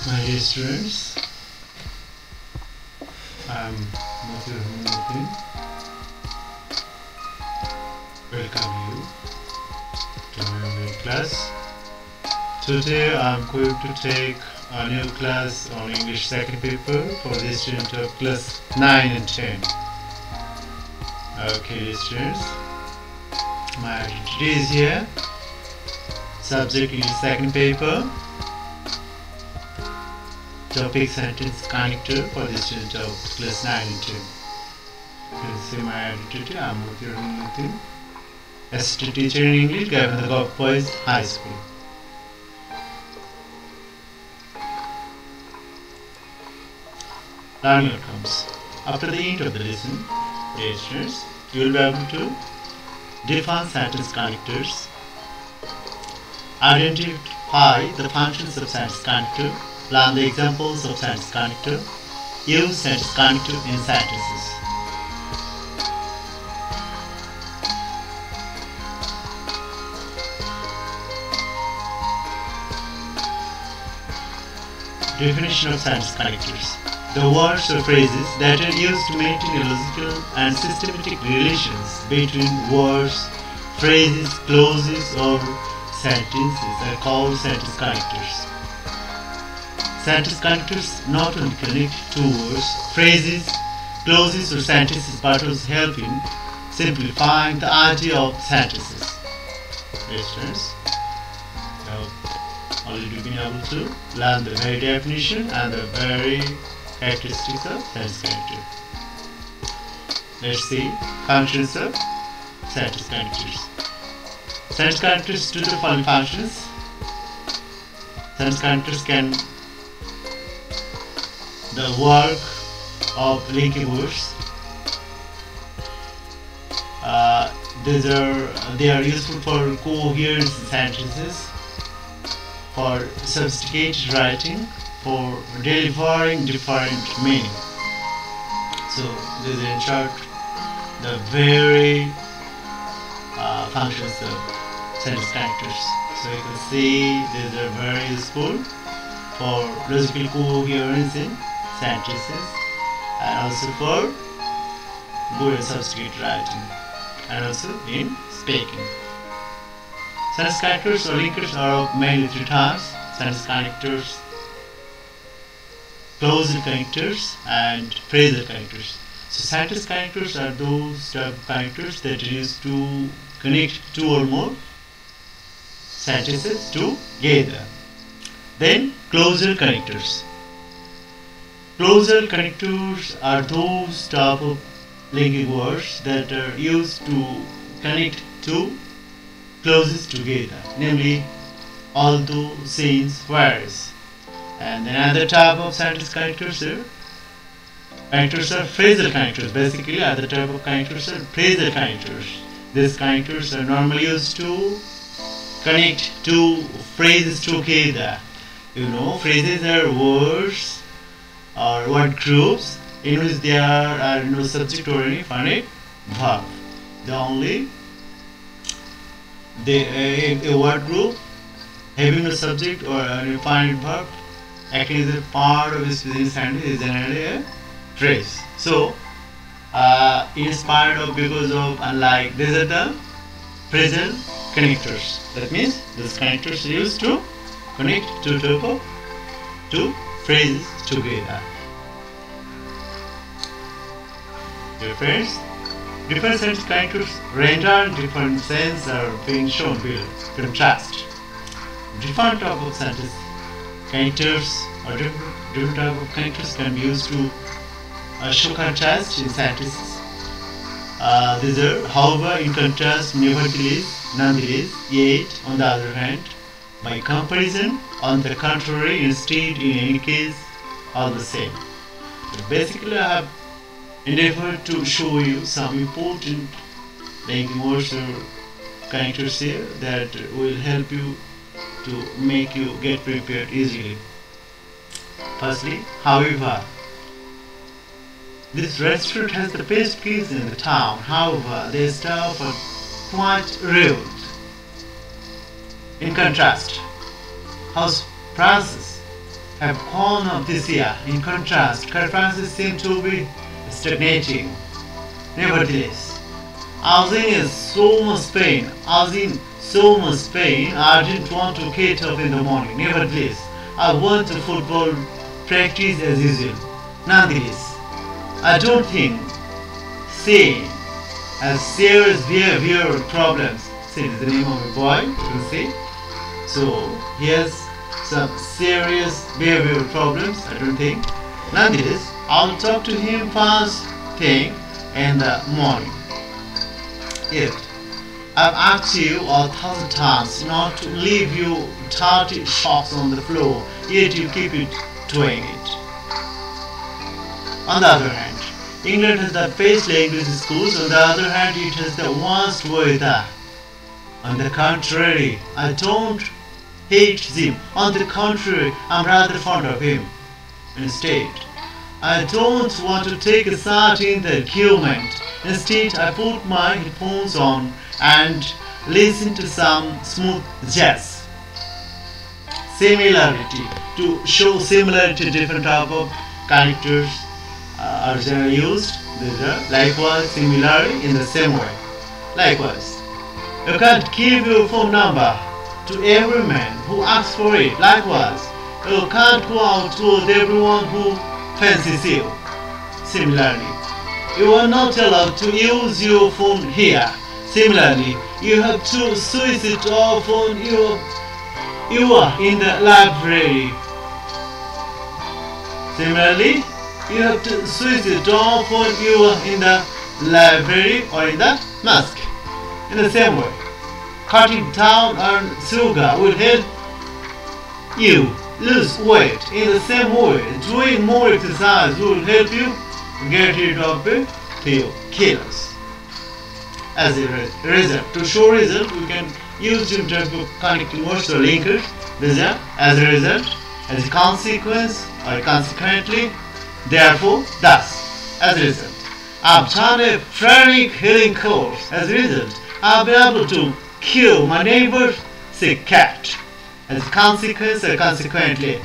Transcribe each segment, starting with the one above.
My dear students, I am Matin. Welcome you to my online class. Today I am going to take a new class on English second paper for the students of class 9 and 10. Okay, dear students, my today is here. Subject English second paper. Topic sentence connector for the student of class 9 and 10. You can see my identity. I am Md.Matiar, Asst teacher in English, Gaibandha Govt Boys High School. Learning outcomes. After the end of the lesson, dear students, you will be able to define sentence connectors, identify the functions of sentence connector, learn the examples of sentence connector, use sentence connector in sentences. Definition of sentence connectors. The words or phrases that are used to maintain a logical and systematic relations between words, phrases, clauses, or sentences are called sentence connectors. Sentence connectors not only connect two words, phrases, clauses, or sentences, but also help in simplifying the idea of sentences. Listeners, you have already been able to learn the very definition and the very characteristics of sentence connector. Let's see functions of sentence connectors. Sentence connectors do the following functions. Sentence connectors can the work of linking words. They are useful for coherent sentences, for sophisticated writing, for delivering different meaning. So this is in short the very functions of sentence connectors. So you can see these are very useful for logical coherence in sentences and also for good and sophisticated writing and also in speaking. Sentence connectors or linkers are of mainly three types: sentence connectors, clausal connectors, and phrasal connectors. So sentence connectors are those type of connectors that are used to connect two or more sentences together. Then clausal connectors. Clausal connectors are those type of linking words that are used to connect two clauses together, namely although, since, whereas. And then another type of sentence connectors are phrasal connectors. Basically, other type of connectors are phrasal connectors. These connectors are normally used to connect two phrases together. You know, phrases are words or word groups in which there are no subject or any finite verb. A word group having no subject or any finite verb acting as a part of its within sentence is generally a phrase. So, inspired of, because of, unlike, these are the phrasal connectors. That means these connectors are used to connect two phrases together. Dear friends, different sentence connectors render different sense are being shown below. Contrast. Different type of sentence connectors or different type of connectors can be used to show contrast in sentences. These are, however, in contrast, nevertheless, nonetheless, yet, on the other hand, by comparison, on the contrary, instead, in any case, all the same. So basically, I have endeavored to show you some important linking words or connectors here that will help you to make you get prepared easily. Firstly, however. This restaurant has the best cakes in the town. However, their staff are quite rude. In contrast, House Francis have gone up this year. In contrast, conferences seem to be stagnating. Nevertheless, I was in so much pain. I didn't want to get up in the morning. Nevertheless, I went to football practice as usual. Nonetheless, I don't think Sin has serious behavioral problems. Sin is the name of a boy, you can see. So he has some serious behavioral problems, I don't think. Nonetheless, I'll talk to him first thing in the morning. Yet, I've asked you 1,000 times not to leave your dirty socks on the floor, yet you keep doing it. On the other hand, England has the best language schools. On the other hand, it has the worst weather. On the contrary, I don't hate him. On the contrary, I'm rather fond of him. Instead, I don't want to take a side in the argument. Instead, I put my headphones on and listen to some smooth jazz. Similarity. To show similarity, different type of characters are generally used. Likewise, similarly in the same way. Likewise, you can't give your phone number to every man who asks for it. Likewise, you can't go out with everyone who fancies you. Similarly, you are not allowed to use your phone here. Similarly, you have to switch it off when you are in the library. Similarly, you have to switch it off when you are in the library or in the mosque. In the same way, cutting down on sugar will help you lose weight. In the same way, doing more exercise will help you get rid of a few kilos. As a result, to show result, we can use different types of connecting words or linkers. As a result, as a consequence, or consequently, therefore, thus. As a result, I've done a pranic healing course. As a result, I've been able to cure my neighbor's sick cat. As a consequence, or consequently,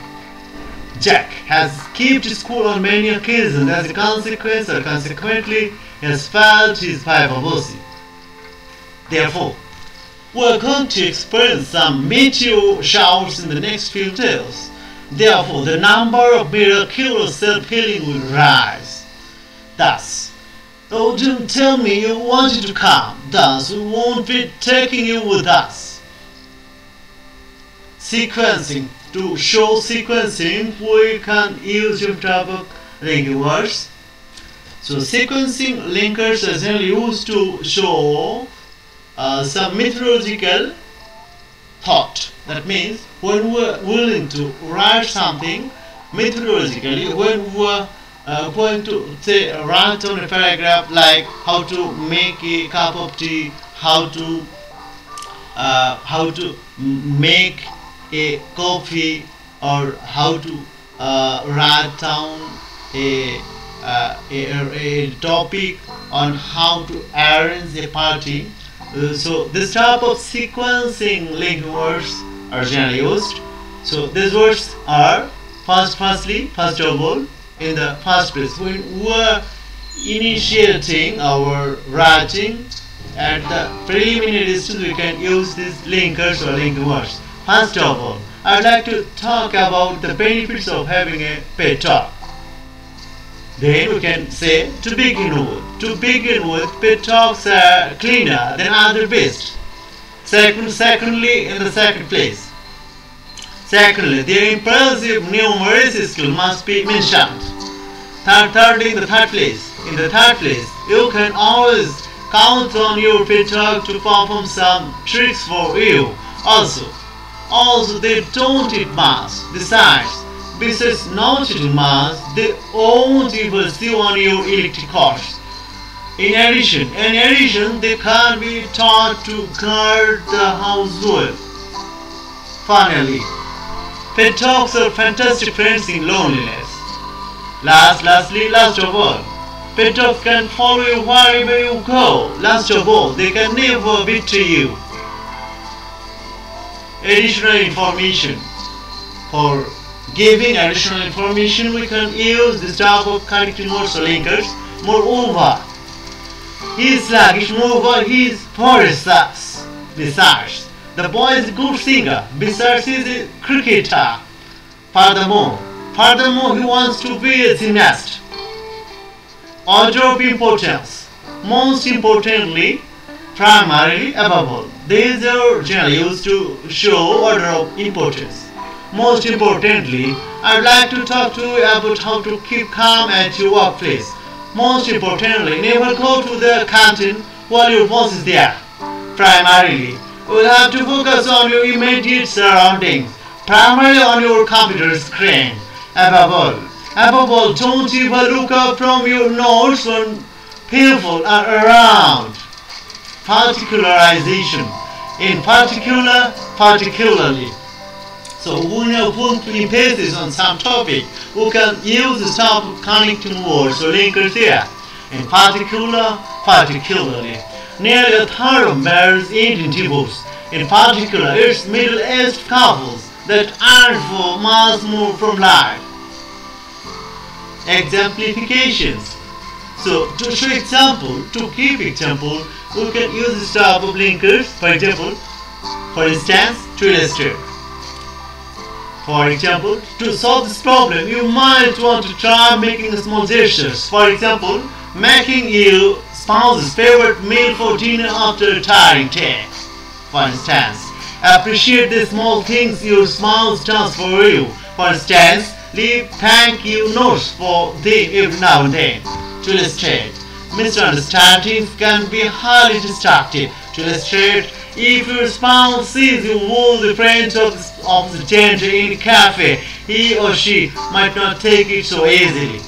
Jack has skipped school on many occasions. As a consequence, or consequently, he has failed his Bible. Therefore, we are going to experience some meteor showers in the next few days. Therefore, the number of miraculous self-healing will rise. Thus, oh, don't tell me you wanted to come. Thus, we won't be taking you with us. Sequencing. To show sequencing, we can use different type of linking words. So, sequencing linkers are generally used to show some methodological thought. That means when we are willing to write something methodologically, when we are going to say write on a paragraph like how to make a cup of tea, how to make a coffee, or how to write down a topic on how to arrange a party. So this type of sequencing linked words are generally used. So these words are first of all, in the first place, when we are initiating our writing at the preliminary stage, we can use these linkers or linked words. First of all, I'd like to talk about the benefits of having a pet dog. Then we can say, to begin with, pet dogs are cleaner than other beasts. Secondly, in the second place. Secondly, their impressive numeracy skill must be mentioned. Thirdly, in the third place. In the third place, you can always count on your pet dog to perform some tricks for you. Also, they don't eat much. Besides not eating much, they won't even see on your electric cars. In addition, they can be taught to guard the house well. Finally, pet dogs are fantastic friends in loneliness. Last of all, pet dogs can follow you wherever you go. Last of all, they can never betray you. Additional information for giving additional information, we can use this type of connecting words or linkers. Moreover, he is sluggish. Moreover, he is perezoic. Besides, the boy is a good singer. Besides, he is a cricketer. Furthermore, he wants to be a gymnast. Order of importance. Most importantly, primarily, above all. These are generally used to show order of importance. Most importantly, I'd like to talk to you about how to keep calm at your workplace. Most importantly, never go to the canteen while your boss is there. Primarily, you will have to focus on your immediate surroundings, primarily on your computer screen. Above all, don't ever look up from your notes when people are around. Particularization. In particularly. So when you want to emphasis on some topic, we can use the type of connecting words or linkers here. In particularly. Nearly a third of marriages end in divorce. In particular, it's middle-aged couples that earn for miles more from life. Exemplifications. So to show example, to give example, we can use this type of linkers. For instance, to illustrate. For example, to solve this problem, you might want to try making small gestures. For example, making your spouse's favorite meal for dinner after a tiring day. For instance, appreciate the small things your spouse does for you. For instance, leave thank you notes for them every now and then. To illustrate, misunderstandings can be highly destructive. To illustrate, if your spouse sees you with a friend of the gender in a cafe, he or she might not take it so easily.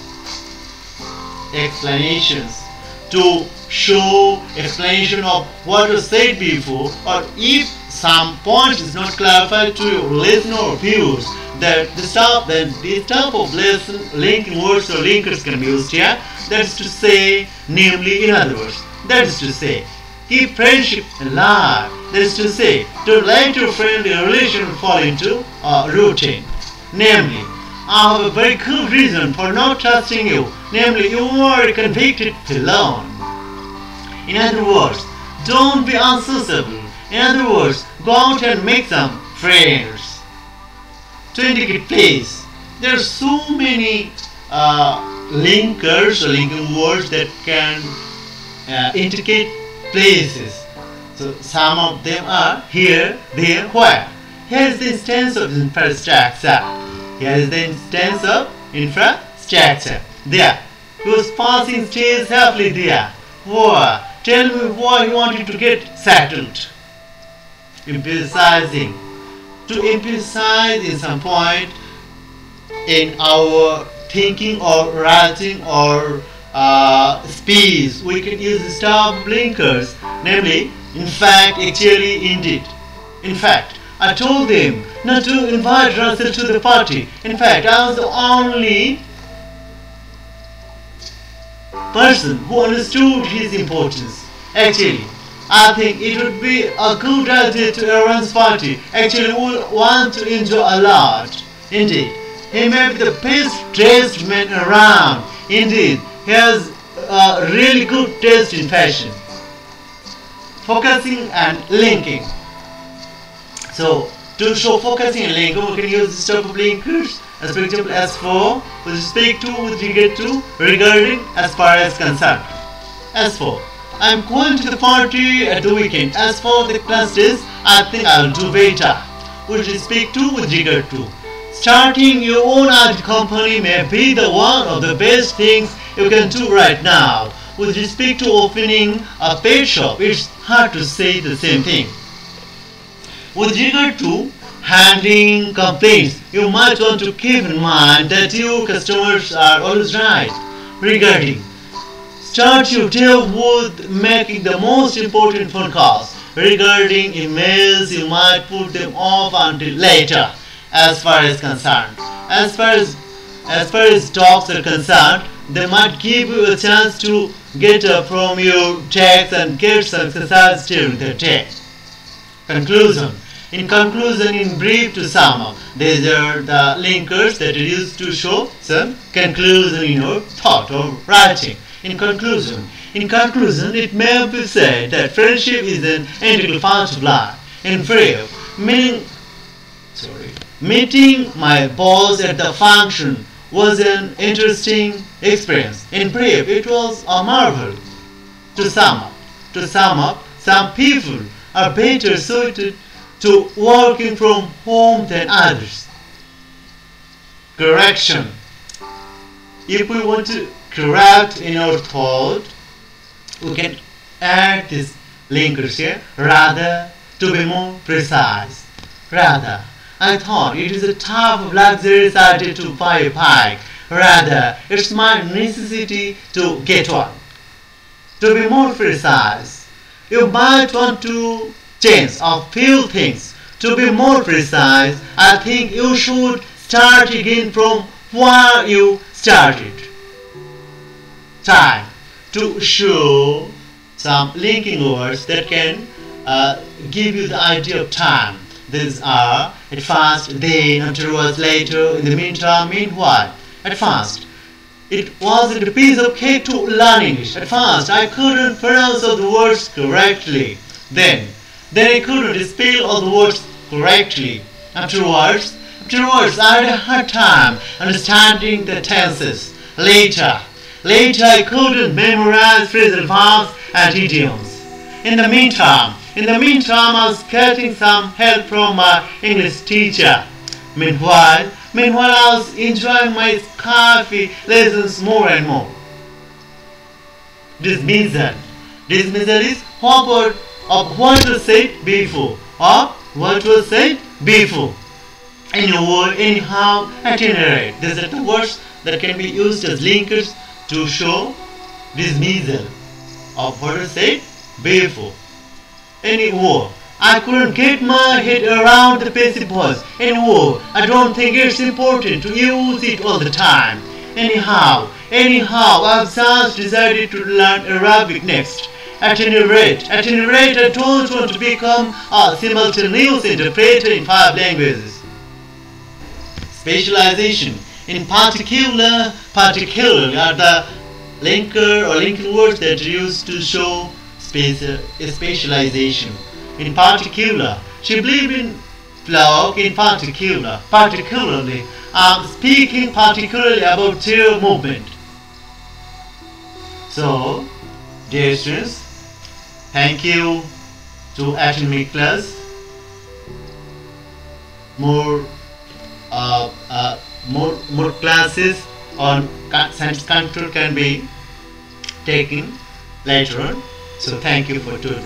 Explanations. To show explanation of what was said before, or if some point is not clarified to your listener or viewers, that this type of linking words or linkers can be used here. That is to say, namely, in other words, that is to say, keep friendship alive. That is to say, don't let your friendly relation fall into a routine. Namely, I have a very good reason for not trusting you. Namely, you are a convicted felon. In other words, don't be unsociable. In other words, go out and make some friends. To indicate place, there are so many linkers or linking words that can indicate places. So some of them are here, there, where. Here is the instance of infrastructure. Here is the instance of infrastructure. There. He was passing stays happily there. Where? Tell me why you wanted to get settled. Emphasizing. To emphasize in some point in our thinking or writing or speech, we can use the stop linkers, namely, in fact, actually, indeed. In fact, I told them not to invite Russell to the party. In fact, I was the only person who understood his importance. Actually, I think it would be a good idea to arrange party. Actually, we will want to enjoy a lot. Indeed, he may be the best dressed man around. Indeed, he has a really good taste in fashion. Focusing and linking. So, to show focusing and linking, we can use this type of linkers. As for example, as for, with respect to, with regard to, regarding, as far as concerned. As for, I am going to the party at the weekend. As for the class days, I think I will do better. With respect to, with regard to. Starting your own IT company may be the one of the best things you can do right now. With respect to opening a pet shop, it's hard to say the same thing. With regard to handling complaints, you might want to keep in mind that your customers are always right. Regarding, start your day with making the most important phone calls. Regarding emails, you might put them off until later. As far as concerned, as far as talks are concerned, they might give you a chance to get up from your text and get some exercise during the day. Conclusion. In conclusion, in brief, to sum up, these are the linkers that are used to show some conclusion in your thought or writing. In conclusion, it may be said that friendship is an integral part of life. In brief, meeting my boss at the function was an interesting experience. In brief, it was a marvel. To sum up, some people are better suited to working from home than others. Correction. If we want to correct in our thought, we can add these linkers here. Rather, to be more precise. Rather, I thought it is a type of luxury cited to buy a bike. Rather, it's my necessity to get one. To be more precise, you might want to change a few things. To be more precise, I think you should start again from where you started. Time. To show some linking words that can give you the idea of time. These are at first, then, afterwards, later, in the meantime, meanwhile. At first, it wasn't a piece of cake to learn English. At first, I couldn't pronounce all the words correctly. Then I couldn't spell all the words correctly. Afterwards, I had a hard time understanding the tenses. Later, I couldn't memorize phrasal verbs and idioms. In the meantime, I was getting some help from my English teacher. Meanwhile, I was enjoying my coffee lessons more and more. Dismissal. Dismissal is forward of what was said before. Anyway, anyhow, at any rate. These are the words that can be used as linkers to show dismissal of what was said before. Anyway, I couldn't get my head around the passive voice. Anyway, I don't think it's important to use it all the time. Anyhow, I've just decided to learn Arabic next. At any rate, I don't want to become a simultaneous interpreter in 5 languages. Specialization. In particular are the linker or linking words that are used to show specialization. In particular, she believed in blog in particularly. I'm speaking particularly about their movement. So, dear students, thank you to attend my class. More classes on science control can be taken later on. So thank you for today.